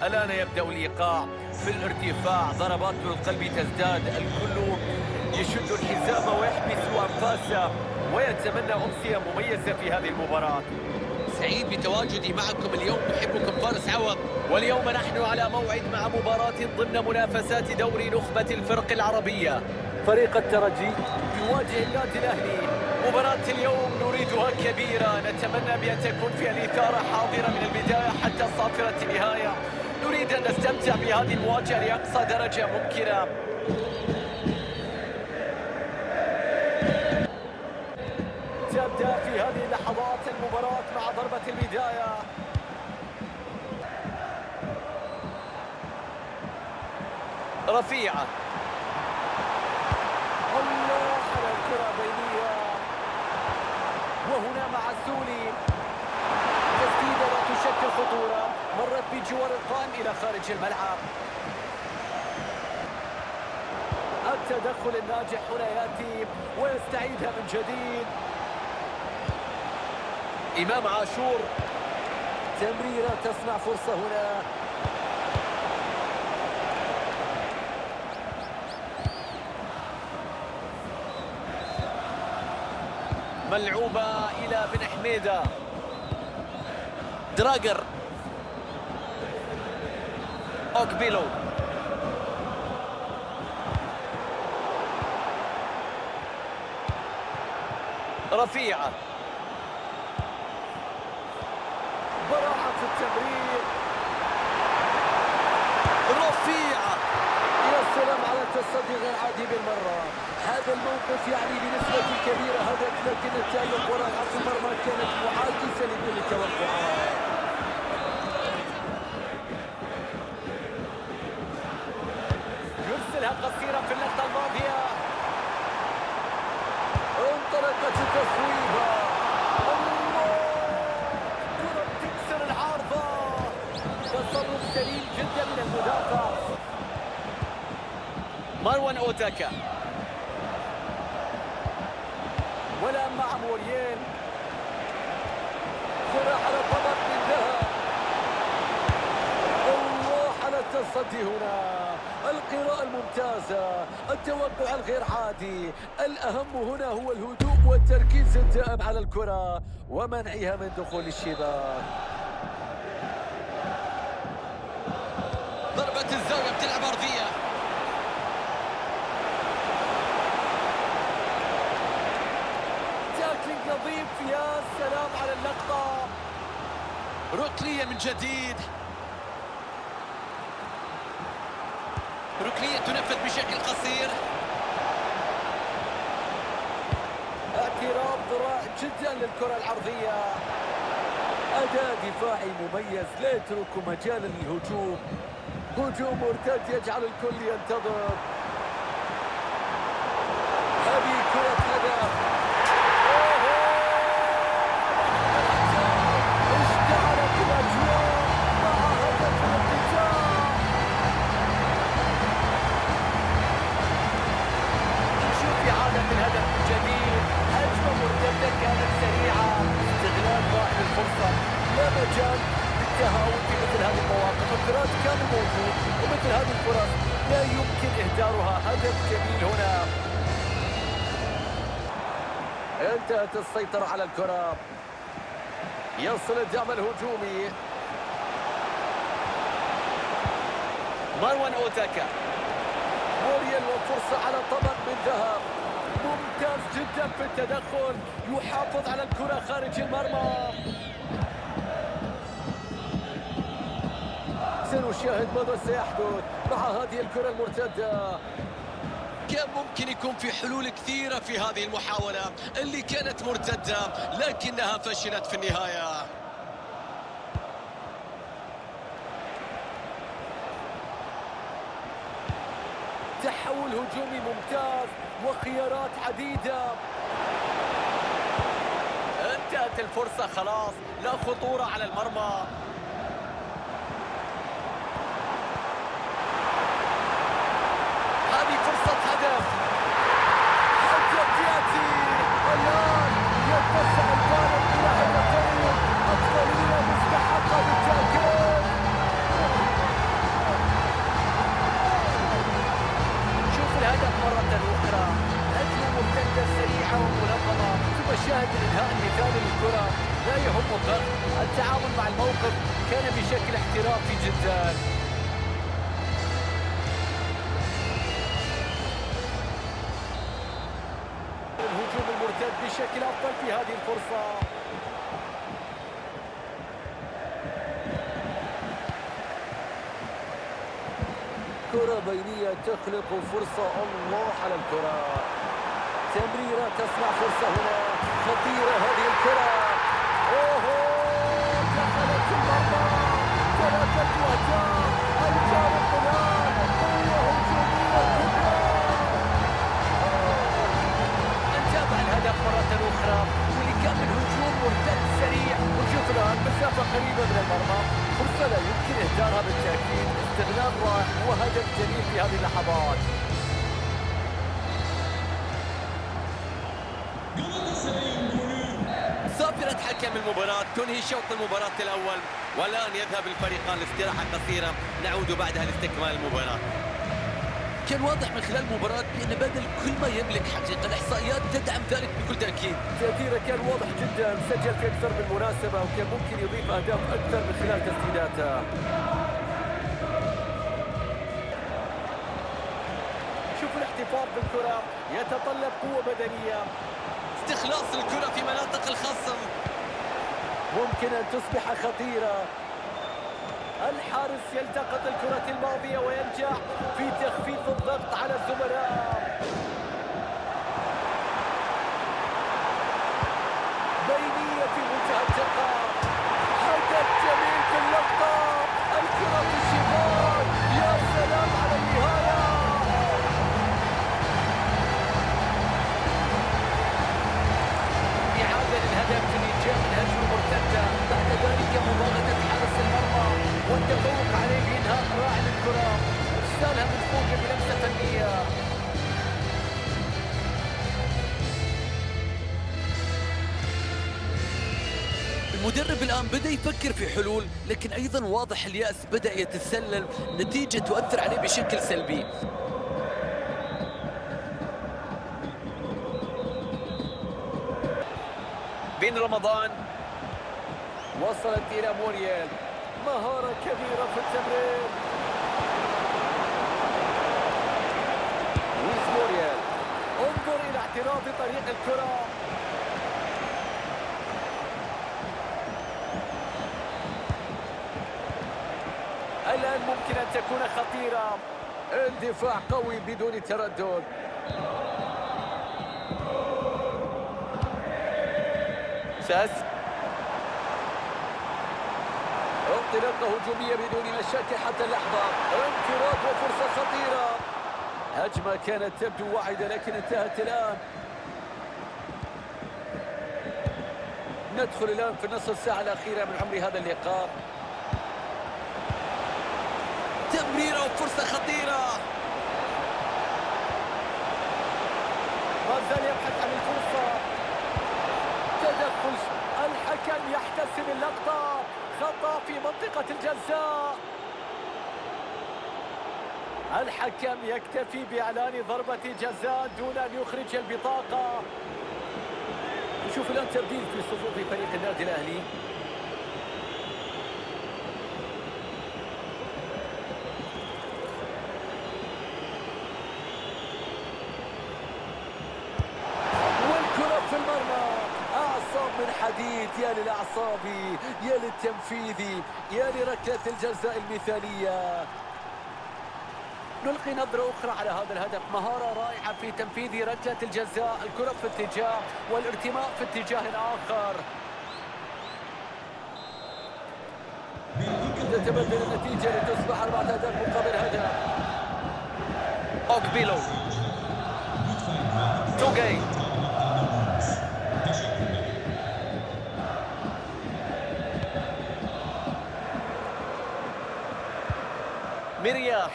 الآن يبدأ الإيقاع في الارتفاع، ضربات القلب تزداد، الكل يشد الحزام ويحبس أنفاسه ويتمنى أمسية مميزة في هذه المباراة. سعيد بتواجدي معكم اليوم، محبكم فارس عوض. واليوم نحن على موعد مع مباراة ضمن منافسات دوري نخبة الفرق العربية. فريق الترجي يواجه النادي الأهلي. مباراة اليوم نريدها كبيرة، نتمنى بأن تكون فيها الإثارة حاضرة من البداية حتى صافرة النهاية. نريد أن نستمتع بهذه المواجهة لأقصى درجة ممكنة. تبدأ في هذه اللحظات المباراة مع ضربة البداية. رفيعة، الله على الكرة بينية، وهنا مع السولي، تسديدة لا تشكل خطورة، مرت بجوار القائم إلى خارج الملعب. التدخل الناجح هنا يأتي ويستعيدها من جديد. إمام عاشور، تمريرة تصنع فرصة هنا. ملعوبة إلى بن حميدة، دراجر، أوكبيلو، رفيعة، براعة في التمرير، رفيعة، يا سلام على التصدي غير عادي بالمرة. هذا الموقف يعني بنسبة كبيرة هدف، لكن نتائج الكرة على المرمى كانت معاكسة لكل التوقعات. يرسلها قصيرة في اللقطة الماضية، انطلقت التصويبة، الله، كرة تكسر العارضة، تصرف سليم جدا من المدافع. مروان أوتاكا، والآن مع موريال، كرة على طبق من ذهب، الله على التصدي هنا، القراءة الممتازة، التوقع الغير عادي. الأهم هنا هو الهدوء والتركيز الدائم على الكرة ومنعها من دخول الشباك. ضربة الزاوية بتلعب أرضية، تاكلينج نظيف، يا سلام على اللقطة. ركنية من جديد، ركنية تنفذ بشكل قصير. اعتراض رائع جدا للكرة العرضية، أداء دفاعي مميز لا يترك مجالا للهجوم. هجوم مرتد يجعل الكل ينتظر. هذه كرة هدف، اشتعلت الأجواء مع هدف الافتتاح. نشوف إعادة الهدف من جديد، هجمة مرتدة كانت سريعة، استغلال رائع للفرصة، لا مجال للتهاون في مثل هذه المواقف. الفراغ كان موجود ومثل هذه الفرص لا يمكن إهدارها. هدف جميل هنا. انتهت السيطرة على الكرة، يصل الدعم الهجومي. مروان أوتاكا، موريال والفرصة على طبق من ذهب، ممتاز جدا في التدخل، يحافظ على الكرة خارج المرمى. سنشاهد ماذا سيحدث مع هذه الكرة المرتدة. كان ممكن يكون في حلول كثيرة في هذه المحاولة اللي كانت مرتدة، لكنها فشلت في النهاية. تحول هجومي ممتاز وخيارات عديدة. انتهت الفرصة خلاص، لا خطورة على المرمى. هذه فرصة هدف، هدف يأتي الآن، يتسع الفارق إلى هدفين، أفضلية مستحقة بالتأكيد. احترافي جدا. الهجوم المرتد بشكل أفضل في هذه الفرصة. كرة بينية تخلق فرصة. الله على الكرة، تمريرة تصنع فرصة هنا خطيرة هذه الكرة. اوه دخلت المرمى. 3 أهداف. الجانب الآن قوة هجومية كبرى. انجاب الهدف مرة أخرى واللي كان من هجوم مرتد سريع. وشوف الآن مسافة قريبة من المرمى، فرصة لا يمكن إهدارها بالتأكيد. استغلال رائع وهدف جميل في هذه اللحظات. صافرة حكم المباراة تنهي شوط المباراة الأول، والآن يذهب الفريقان لاستراحة قصيرة، نعود بعدها لاستكمال المباراة. كان واضح من خلال المباراة بأن بذل كل ما يملك حقيقة. الإحصائيات تدعم ذلك بكل تأكيد. تأثيره كان واضح جدا، سجل في أكثر من مناسبة وكان ممكن يضيف أهداف أكثر من خلال تسديداته. شوف الاحتفاظ بالكرة يتطلب قوة بدنية. استخلاص الكرة في مناطق الخصم ممكن أن تصبح خطيرة. الحارس يلتقط الكرة الماضية وينجح في تخفيف الضغط على الزملاء. بينية في منتهى الدقة. هدف جميل في اللقطة. الكرة في الشمال. يا سلام على النهاية. إعادة للهدف اللي جاء من هجمة مرتدة. بعد ذلك مضاغطة حارس المرمى والتفوق عليه بإنهاء رائع للكرة. ارسالها من فوق بلمسة فنية. المدرب الآن بدأ يفكر في حلول، لكن أيضا واضح اليأس بدأ يتسلل، نتيجة تؤثر عليه بشكل سلبي. بن رمضان وصلت إلى موريال. مهارة كبيرة في التمرير. لويس موريال. انظر إلى اعتراض طريق الكرة. الآن ممكن أن تكون خطيرة. اندفاع قوي بدون تردد. ساس. انطلاقة هجومية بدون مشاكل حتى اللحظة. انفراد وفرصة خطيرة. هجمة كانت تبدو واعدة لكن انتهت الآن. ندخل الآن في النصف الساعة الأخيرة من عمر هذا اللقاء. تمريرة وفرصة خطيرة. ما زال يبحث عن الفرصة. تدخل الحكم يحتسب اللقطة. خطأ في منطقة الجزاء. الحكم يكتفي بإعلان ضربة جزاء دون أن يخرج البطاقة. نشوف الآن تبديل في صفوف فريق النادي الأهلي. والكرة في المرمى. أعصاب من حديد. يا للأعصاب، يا للتنفيذ، يا لركلة الجزاء المثالية. نلقي نظرة أخرى على هذا الهدف. مهارة رائعة في تنفيذ ركلة الجزاء. الكرة في اتجاه والارتماء في اتجاه آخر. تتبدل النتيجة لتصبح 4 أهداف مقابل هدف. أوكبيلو. توغي. مرياح.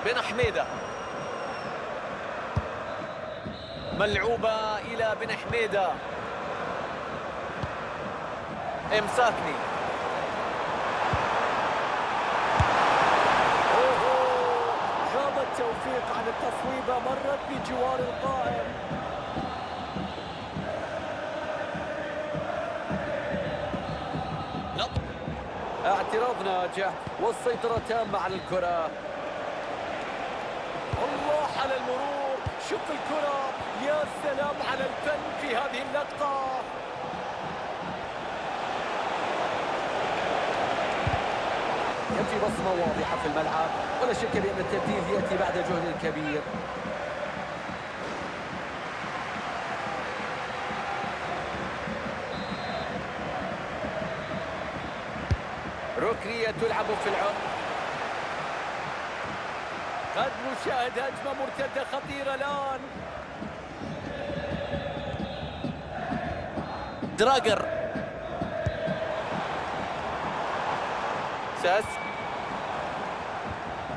بن حميدة. ملعوبة إلى بن حميدة. إمساكني. غاب التوفيق عن التصويبة. مرت بجوار القائم. اعتراض ناجح والسيطرة تامة على الكرة. الله على المرور، شوف الكرة، يا سلام على الفن في هذه اللقطة. يمشي بصمة واضحة في الملعب، ولا شك بأن التبديل يأتي بعد جهد كبير. ركنية تلعب في العمق. قد نشاهد هجمة مرتدة خطيرة الآن. دراجر ساس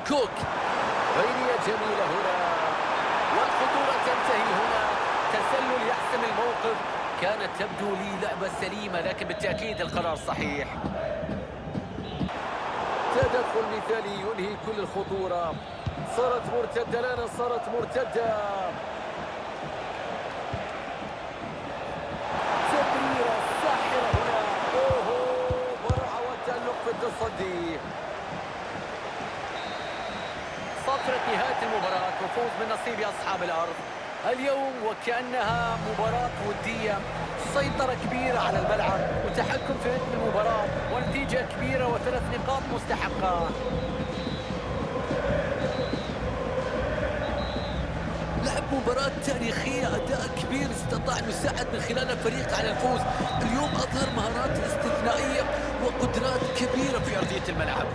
كوك، بينية جميلة هنا والخطورة تنتهي هنا. تسلل يحسم الموقف. كانت تبدو لي لعبة سليمة، لكن بالتأكيد القرار صحيح. تدخل مثالي ينهي كل الخطورة. صارت مرتدة لنا، صارت مرتدة. تمريرة ساحرة هنا. اوهو، برعة والتألق في التصدي. صفرة نهاية المباراة وفوز من نصيب أصحاب الأرض اليوم، وكأنها مباراة ودية. سيطرة كبيرة على الملعب وتحكم في رتم المباراة ونتيجة كبيرة وثلاث نقاط مستحقة. لعب مباراة تاريخية، أداء كبير استطاع أن يساعد من خلال الفريق على الفوز. اليوم أظهر مهارات استثنائية وقدرات كبيرة في أرضية الملعب.